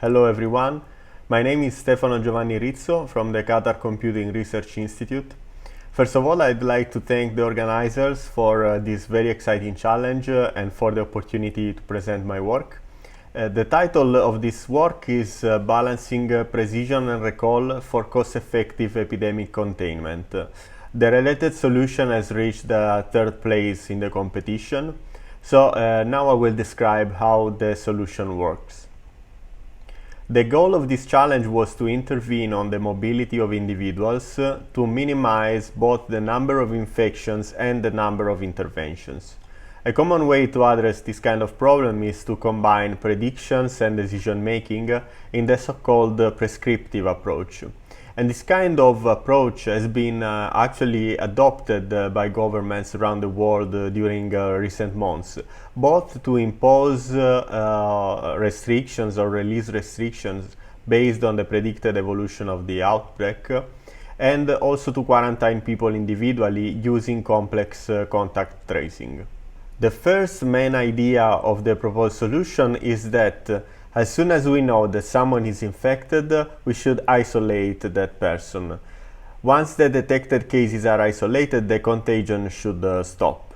Hello everyone, my name is Stefano Giovanni Rizzo from the Qatar Computing Research Institute. First of all, I'd like to thank the organizers for this very exciting challenge and for the opportunity to present my work. The title of this work is Balancing Precision and Recall for Cost-Effective Epidemic Containment. The related solution has reached the third place in the competition. So now I will describe how the solution works. The goal of this challenge was to intervene on the mobility of individuals to minimize both the number of infections and the number of interventions. A common way to address this kind of problem is to combine predictions and decision making in the so-called prescriptive approach. And this kind of approach has been actually adopted by governments around the world during recent months, both to impose restrictions or release restrictions based on the predicted evolution of the outbreak, and also to quarantine people individually using complex contact tracing. The first main idea of the proposed solution is that as soon as we know that someone is infected, we should isolate that person. Once the detected cases are isolated, the contagion should stop.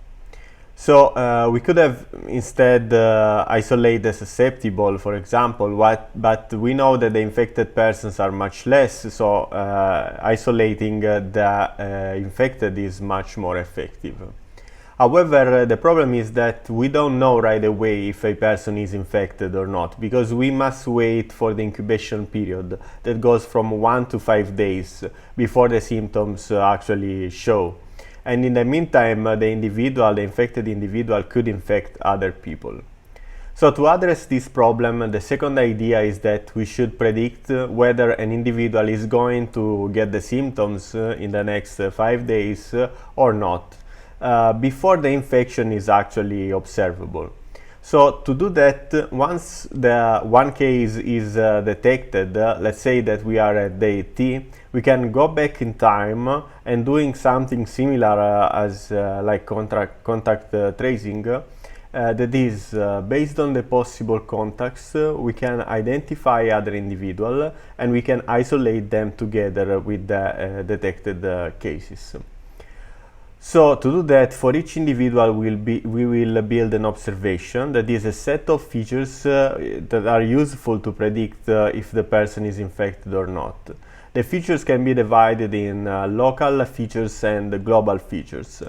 So we could have instead isolate the susceptible, for example, but we know that the infected persons are much less, so isolating the infected is much more effective. However, the problem is that we don't know right away if a person is infected or not, because we must wait for the incubation period that goes from 1 to 5 days before the symptoms actually show. And in the meantime, the infected individual could infect other people. So to address this problem, the second idea is that we should predict whether an individual is going to get the symptoms in the next 5 days or not. Before the infection is actually observable. So to do that, once the one case is detected, let's say that we are at day T, we can go back in time and doing something similar as like contact tracing. That is, based on the possible contacts, we can identify other individuals and we can isolate them together with the detected cases. So to do that, for each individual we will build an observation, that is a set of features that are useful to predict if the person is infected or not. The features can be divided in local features and global features.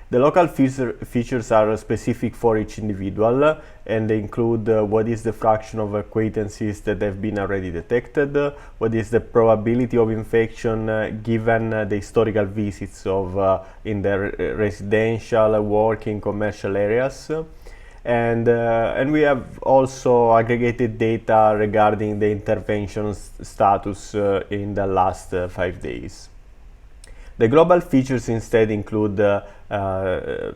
The local features are specific for each individual and they include what is the fraction of acquaintances that have been already detected, what is the probability of infection given the historical visits of in the residential, working, commercial areas. And we have also aggregated data regarding the intervention status in the last 5 days. The global features instead include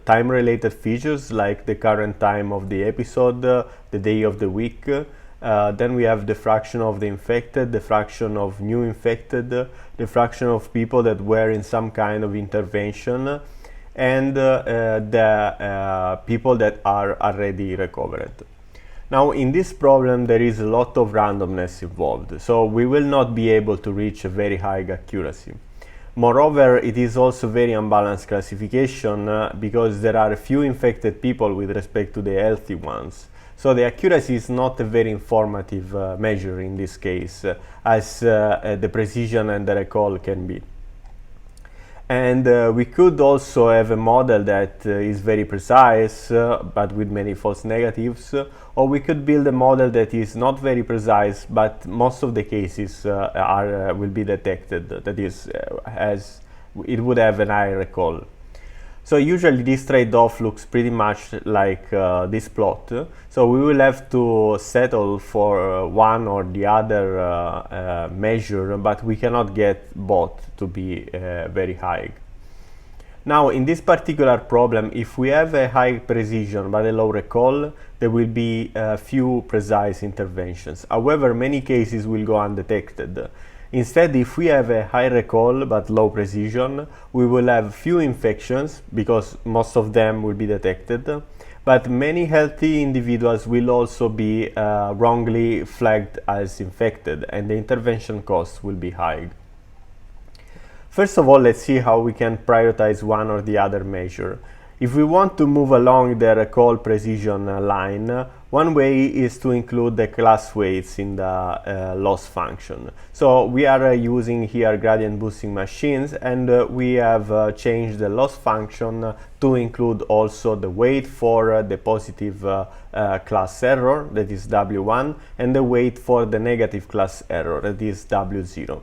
time-related features like the current time of the episode, the day of the week. Then we have the fraction of the infected, the fraction of new infected, the fraction of people that were in some kind of intervention, and the people that are already recovered. Now, in this problem, there is a lot of randomness involved, so we will not be able to reach a very high accuracy. Moreover, it is also very unbalanced classification because there are few infected people with respect to the healthy ones. So the accuracy is not a very informative measure in this case, as the precision and the recall can be. And we could also have a model that is very precise, but with many false negatives, or we could build a model that is not very precise, but most of the cases will be detected. That is, it would have an high recall. So usually this trade-off looks pretty much like this plot. So we will have to settle for one or the other measure, but we cannot get both to be very high. Now, in this particular problem, if we have a high precision but a low recall, there will be few precise interventions. However, many cases will go undetected. Instead, if we have a high recall but low precision, we will have few infections because most of them will be detected, but many healthy individuals will also be wrongly flagged as infected, and the intervention costs will be high. First of all, let's see how we can prioritize one or the other measure. If we want to move along the recall precision line, one way is to include the class weights in the loss function. So we are using here gradient boosting machines, and we have changed the loss function to include also the weight for the positive class error, that is W1, and the weight for the negative class error, that is W0.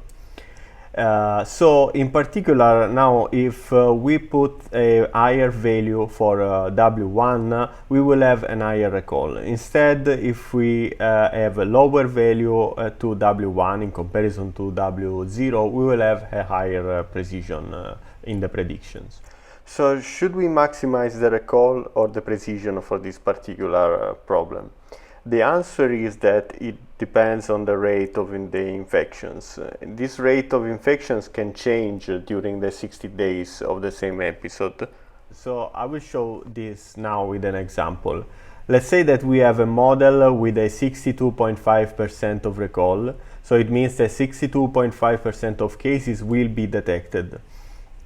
So in particular, now if we put a higher value for W1, we will have an higher recall. Instead, if we have a lower value to W1 in comparison to W0, we will have a higher precision in the predictions. So should we maximize the recall or the precision for this particular problem? The answer is that it depends on the rate of the infections. This rate of infections can change during the 60 days of the same episode. So I will show this now with an example. Let's say that we have a model with a 62.5% of recall. So it means that 62.5% of cases will be detected.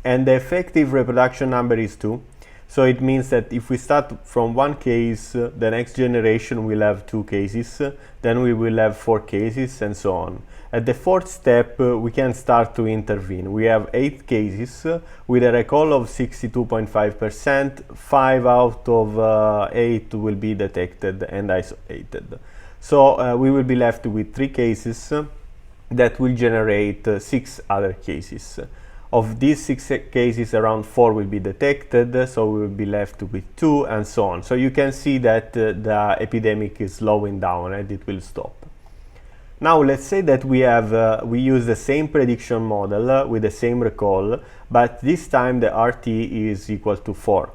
And the effective reproduction number is 2. So it means that if we start from one case, the next generation will have 2 cases, then we will have 4 cases, and so on. At the 4th step, we can start to intervene. We have 8 cases with a recall of 62.5%. 5 out of 8 will be detected and isolated. So we will be left with 3 cases that will generate 6 other cases. Of these 6 cases, around 4 will be detected, so we will be left with 2, and so on. So you can see that the epidemic is slowing down and it will stop. Now let's say that we use the same prediction model with the same recall, but this time the RT is equal to 4.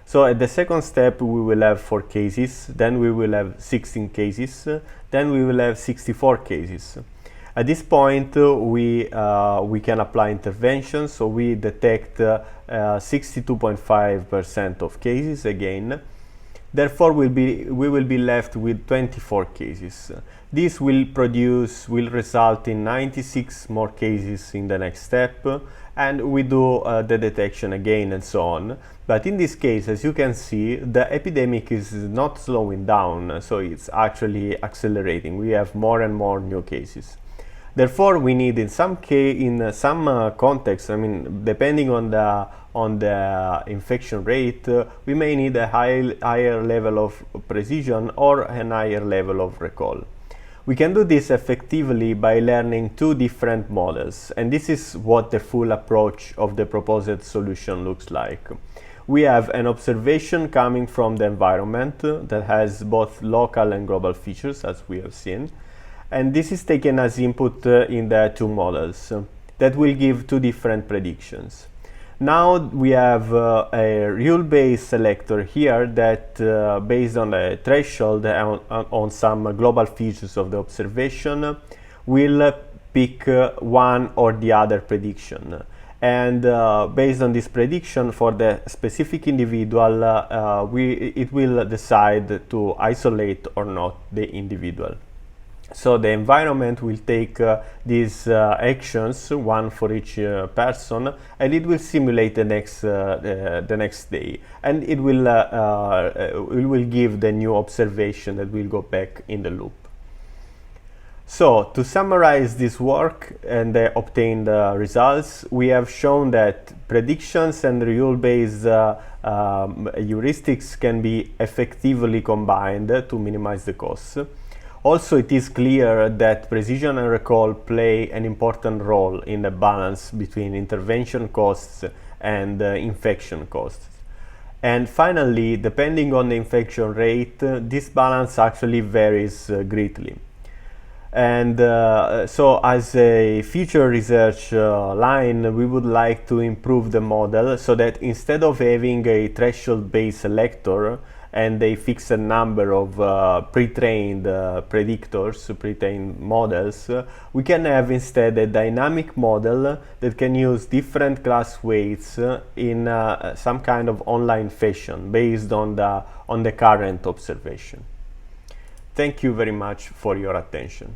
So at the second step we will have 4 cases, then we will have 16 cases, then we will have 64 cases. At this point, we can apply interventions, so we detect 62.5% of cases again. Therefore, we will be left with 24 cases. This will result in 96 more cases in the next step, and we do the detection again and so on. But in this case, as you can see, the epidemic is not slowing down, so it's actually accelerating. We have more and more new cases. Therefore, we need in some context, I mean, depending on the infection rate, we may need a higher level of precision or a higher level of recall. We can do this effectively by learning 2 different models, and this is what the full approach of the proposed solution looks like. We have an observation coming from the environment that has both local and global features, as we have seen. And this is taken as input in the 2 models that will give 2 different predictions. Now we have a rule-based selector here that based on the threshold on some global features of the observation will pick one or the other prediction. And based on this prediction for the specific individual, it will decide to isolate or not the individual. So the environment will take these actions, one for each person, and it will simulate the next day, and it will give the new observation that will go back in the loop. So to summarize this work and the obtained results, we have shown that predictions and rule-based heuristics can be effectively combined to minimize the costs. Also, it is clear that precision and recall play an important role in the balance between intervention costs and infection costs. And finally, depending on the infection rate, this balance actually varies greatly. And so as a future research line, we would like to improve the model so that instead of having a threshold-based selector, and a fixed number of pre-trained predictors, pre-trained models, we can have instead a dynamic model that can use different class weights in some kind of online fashion based on the current observation. Thank you very much for your attention.